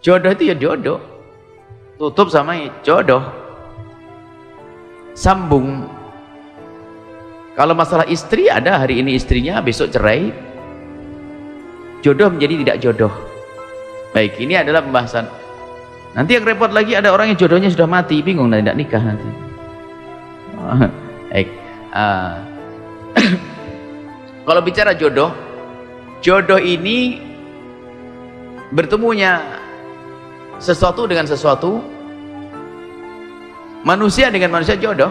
Jodoh itu ya jodoh, tutup sama jodoh, sambung. Kalau masalah istri, ada hari ini istrinya, besok cerai, jodoh menjadi tidak jodoh. Baik, ini adalah pembahasan. Nanti yang repot lagi ada orang yang jodohnya sudah mati, bingung dan tidak nikah nanti. Baik. Kalau bicara jodoh, jodoh ini bertemunya sesuatu dengan sesuatu, manusia dengan manusia jodoh.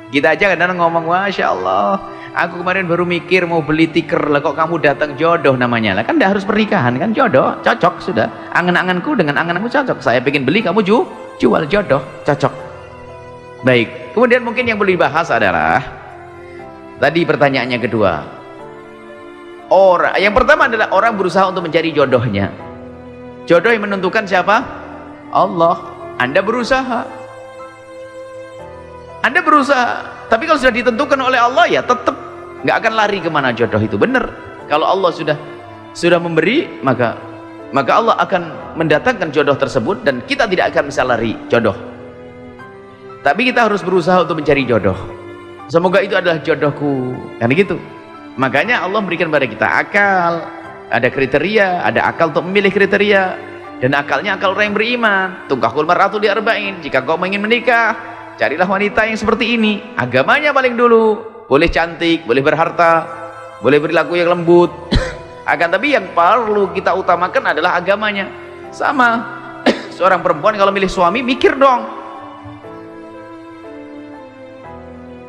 Kita aja kadang-kadang ngomong, Masya Allah, aku kemarin baru mikir mau beli tikar, lah kok kamu datang, jodoh namanya. Lah kan tidak harus pernikahan, kan jodoh, cocok sudah. Angan-anganku dengan angan-anganku cocok. Saya pengen beli, kamu jual, jodoh, cocok. Baik, kemudian mungkin yang perlu dibahas adalah tadi pertanyaannya kedua. Yang pertama adalah orang berusaha untuk mencari jodohnya. Jodoh yang menentukan siapa? Allah. Anda berusaha. Anda berusaha, tapi kalau sudah ditentukan oleh Allah ya tetap nggak akan lari kemana jodoh itu. Benar, kalau Allah sudah memberi, maka Allah akan mendatangkan jodoh tersebut dan kita tidak akan bisa lari jodoh. Tapi kita harus berusaha untuk mencari jodoh. Semoga itu adalah jodohku, kan gitu. Makanya Allah memberikan pada kita akal, ada kriteria, ada akal untuk memilih kriteria, dan akalnya akal orang yang beriman. Tungkahul mar'atu li arba'in, jika kau ingin menikah, carilah wanita yang seperti ini. Agamanya paling dulu, boleh cantik, boleh berharta, boleh perilaku yang lembut, akan tapi yang perlu kita utamakan adalah agamanya. Sama seorang perempuan kalau milih suami, mikir dong,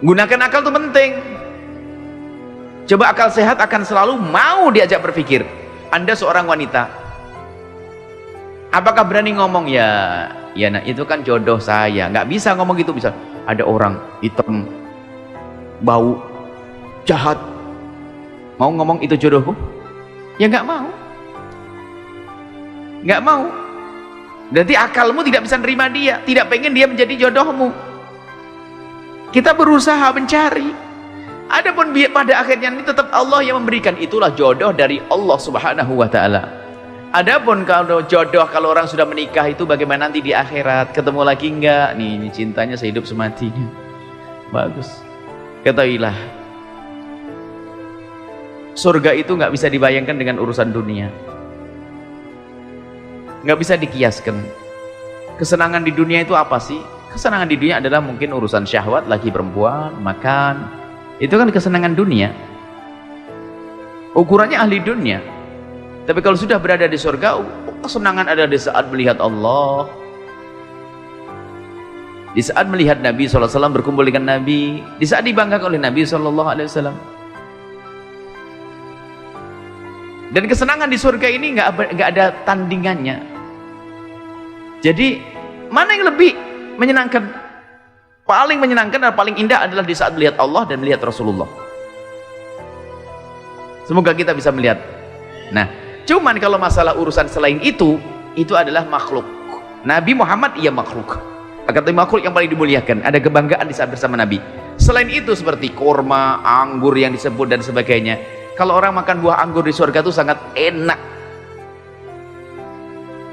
gunakan akal itu penting. Coba akal sehat akan selalu mau diajak berpikir. Anda seorang wanita, apakah berani ngomong, ya nah itu kan jodoh saya? Nggak bisa ngomong gitu. Bisa ada orang hitam, bau, jahat, mau ngomong itu jodohku? Ya nggak mau, nggak mau. Berarti akalmu tidak bisa nerima dia, tidak pengen dia menjadi jodohmu. Kita berusaha mencari. Adapun pada akhirnya ini tetap Allah yang memberikan. Itulah jodoh dari Allah Subhanahu wa Ta'ala. Adapun kalau jodoh, kalau orang sudah menikah itu bagaimana nanti di akhirat, ketemu lagi enggak? Nih cintanya sehidup sematinya. Bagus. Ketahuilah, surga itu nggak bisa dibayangkan dengan urusan dunia, nggak bisa dikiaskan. Kesenangan di dunia itu apa sih? Kesenangan di dunia adalah mungkin urusan syahwat, laki perempuan, makan. Itu kan kesenangan dunia, ukurannya ahli dunia. Tapi kalau sudah berada di surga, kesenangan ada di saat melihat Allah, di saat melihat Nabi SAW, berkumpul dengan Nabi, di saat dibanggakan oleh Nabi SAW. Dan kesenangan di surga ini nggak ada tandingannya. Jadi mana yang lebih menyenangkan? Paling menyenangkan dan paling indah adalah di saat melihat Allah dan melihat Rasulullah. Semoga kita bisa melihat. Nah, cuman kalau masalah urusan selain itu adalah makhluk. Nabi Muhammad ia makhluk, kata makhluk yang paling dimuliakan, ada kebanggaan di saat bersama Nabi. Selain itu seperti kurma, anggur yang disebut dan sebagainya. Kalau orang makan buah anggur di surga itu sangat enak.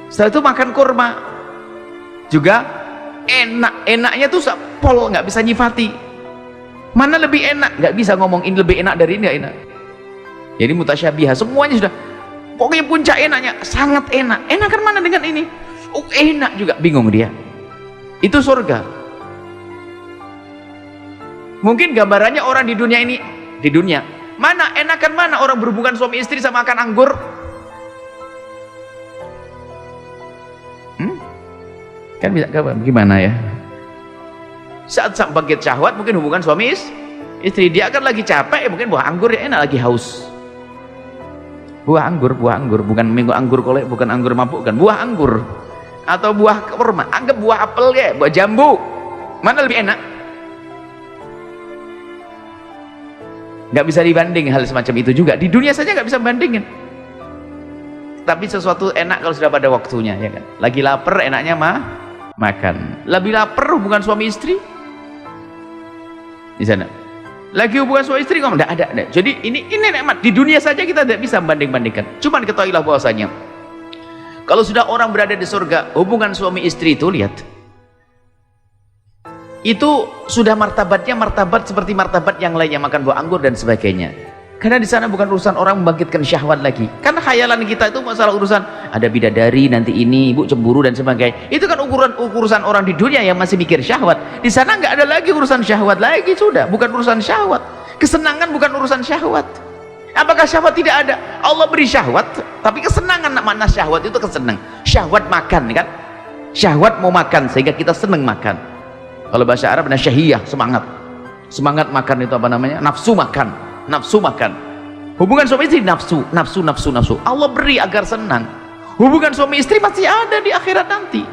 Setelah itu makan kurma juga enak. Enaknya tuh pol, nggak bisa nyifati mana lebih enak, nggak bisa ngomong ini lebih enak dari ini, nggak enak. Jadi mutasyabihah, semuanya sudah pokoknya puncak enaknya, sangat enak. Enakan mana dengan ini? Oh, enak juga, bingung dia. Itu surga. Mungkin gambarannya orang di dunia ini, di dunia mana enakan mana orang berhubungan suami istri sama makan anggur? Kan bisa gimana ya? Saat bangkit syahwat mungkin hubungan suami istri, dia akan lagi capek, mungkin buah anggur ya enak, lagi haus. Buah anggur, bukan minggu anggur kolek, bukan anggur mabuk, kan buah anggur atau buah kurma, anggap buah apel ya, buah jambu, mana lebih enak? Nggak bisa dibanding hal semacam itu juga. Di dunia saja nggak bisa bandingin. Tapi sesuatu enak kalau sudah pada waktunya, ya kan? Lagi lapar enaknya makan. Lebih lapar hubungan suami istri di sana. Lagi hubungan suami istri ngomong enggak ada. Jadi ini nikmat. Di dunia saja kita tidak bisa membanding-bandingkan. Cuman ketahuilah bahwasanya Kalau sudah orang berada di surga, hubungan suami istri itu, lihat, itu sudah martabatnya martabat seperti martabat yang lainnya, makan buah anggur dan sebagainya. Karena di sana bukan urusan orang membangkitkan syahwat lagi. Karena khayalan kita itu masalah urusan ada bidadari nanti ini, ibu cemburu dan sebagainya. Itu kan urusan orang di dunia yang masih mikir syahwat. Di sana nggak ada lagi urusan syahwat lagi, sudah bukan urusan syahwat. Kesenangan bukan urusan syahwat. Apakah syahwat tidak ada? Allah beri syahwat, tapi kesenangan, mana syahwat itu kesenang. Syahwat makan kan? Syahwat mau makan sehingga kita senang makan. Kalau bahasa Arab ada syahiyah, semangat. Semangat makan itu apa namanya? Nafsu makan. Nafsu makan. Hubungan suami istri nafsu. Allah beri agar senang. Hubungan suami istri masih ada di akhirat nanti.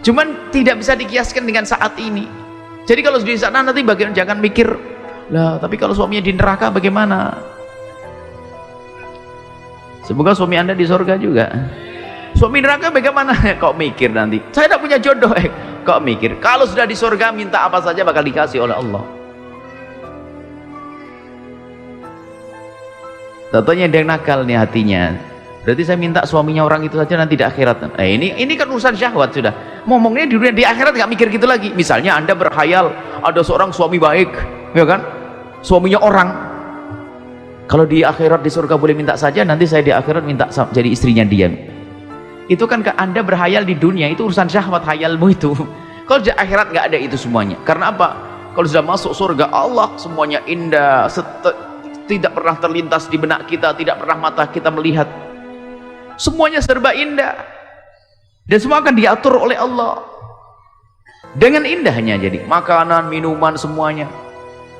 Cuman tidak bisa dikiaskan dengan saat ini. Jadi kalau di sana nanti bagian jangan mikir, lah tapi kalau suaminya di neraka bagaimana? Semoga suami Anda di surga juga. Suami neraka bagaimana? Kok mikir nanti? Saya tidak punya jodoh. Kok mikir? Kalau sudah di surga minta apa saja bakal dikasih oleh Allah. Tentunya ada yang nakal nih hatinya. Berarti saya minta suaminya orang itu saja nanti di akhirat. Ini kan urusan syahwat sudah. Ngomongnya di dunia, di akhirat nggak mikir gitu lagi. Misalnya Anda berkhayal ada seorang suami baik, ya kan? Suaminya orang. Kalau di akhirat di surga boleh minta saja, nanti saya di akhirat minta jadi istrinya dia. Itu kan Anda berkhayal di dunia, itu urusan syahwat khayalmu itu. Kalau di akhirat nggak ada itu semuanya. Karena apa? Kalau sudah masuk surga Allah semuanya indah, tidak pernah terlintas di benak kita, tidak pernah mata kita melihat, semuanya serba indah dan semua akan diatur oleh Allah dengan indahnya. Jadi makanan, minuman semuanya,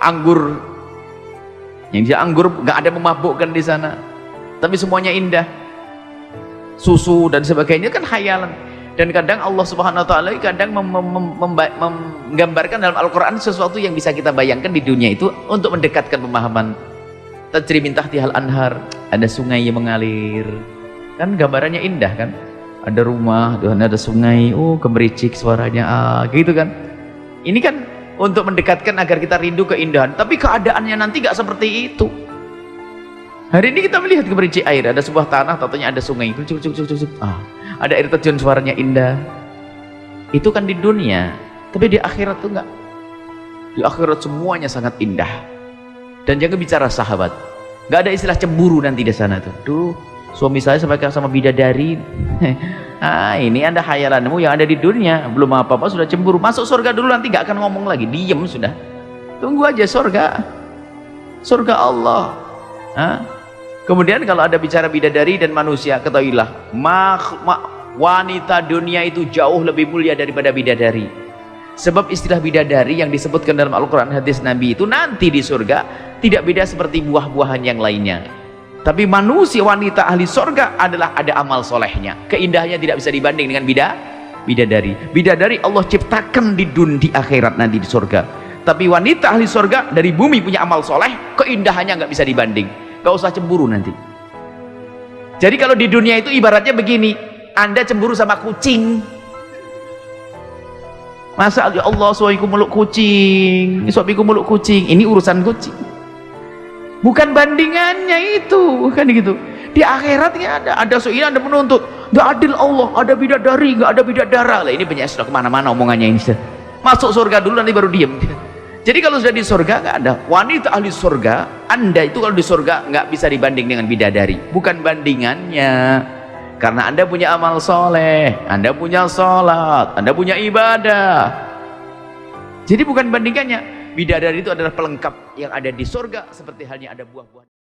anggur, yang dia anggur nggak ada memabukkan di sana, tapi semuanya indah, susu dan sebagainya kan khayalan. Dan kadang Allah Subhanahu wa taala kadang menggambarkan dalam Al-Qur'an sesuatu yang bisa kita bayangkan di dunia itu untuk mendekatkan pemahaman. Tajri min tahtihal anhar, ada sungai yang mengalir, kan gambarannya indah kan, ada rumah, ada sungai, oh gemericik suaranya, gitu kan. Ini kan untuk mendekatkan agar kita rindu keindahan, tapi keadaannya nanti gak seperti itu. Hari ini kita melihat gemericik air, ada sebuah tanah, tatanya ada sungai, ada air terjun suaranya indah. Itu kan di dunia, tapi di akhirat tuh enggak. Di akhirat semuanya sangat indah. Dan jangan bicara sahabat, nggak ada istilah cemburu nanti di sana tuh. Duh, suami saya sama bidadari. Ini Anda khayalanmu yang ada di dunia, belum apa-apa sudah cemburu. Masuk surga dulu, nanti nggak akan ngomong lagi, diem sudah. Tunggu aja surga Allah. Kemudian kalau ada bicara bidadari dan manusia, ketahuilah wanita dunia itu jauh lebih mulia daripada bidadari. Sebab istilah bidadari yang disebutkan dalam Al-Quran hadis Nabi itu nanti di surga tidak beda seperti buah-buahan yang lainnya. Tapi manusia wanita ahli surga adalah ada amal solehnya. Keindahannya tidak bisa dibanding dengan bidadari. Bidadari Allah ciptakan di akhirat nanti di surga. Tapi wanita ahli surga dari bumi punya amal soleh, keindahannya nggak bisa dibanding. Gak usah cemburu nanti. Jadi kalau di dunia itu ibaratnya begini, Anda cemburu sama kucing. Masa ya Allah suamiku meluk kucing, ini urusan kucing, bukan bandingannya itu kan gitu. Di akhiratnya ada soal Anda menuntut nggak adil Allah, ada bidadari nggak ada bidadara lah, ini banyak sudah kemana-mana omongannya ini. Masuk surga dulu nanti baru diem. Jadi kalau sudah di surga nggak ada wanita ahli surga, Anda itu kalau di surga nggak bisa dibanding dengan bidadari, bukan bandingannya. Karena Anda punya amal soleh, Anda punya sholat, Anda punya ibadah. Jadi bukan bandingannya. Bidadari itu adalah pelengkap yang ada di surga, seperti halnya ada buah-buah.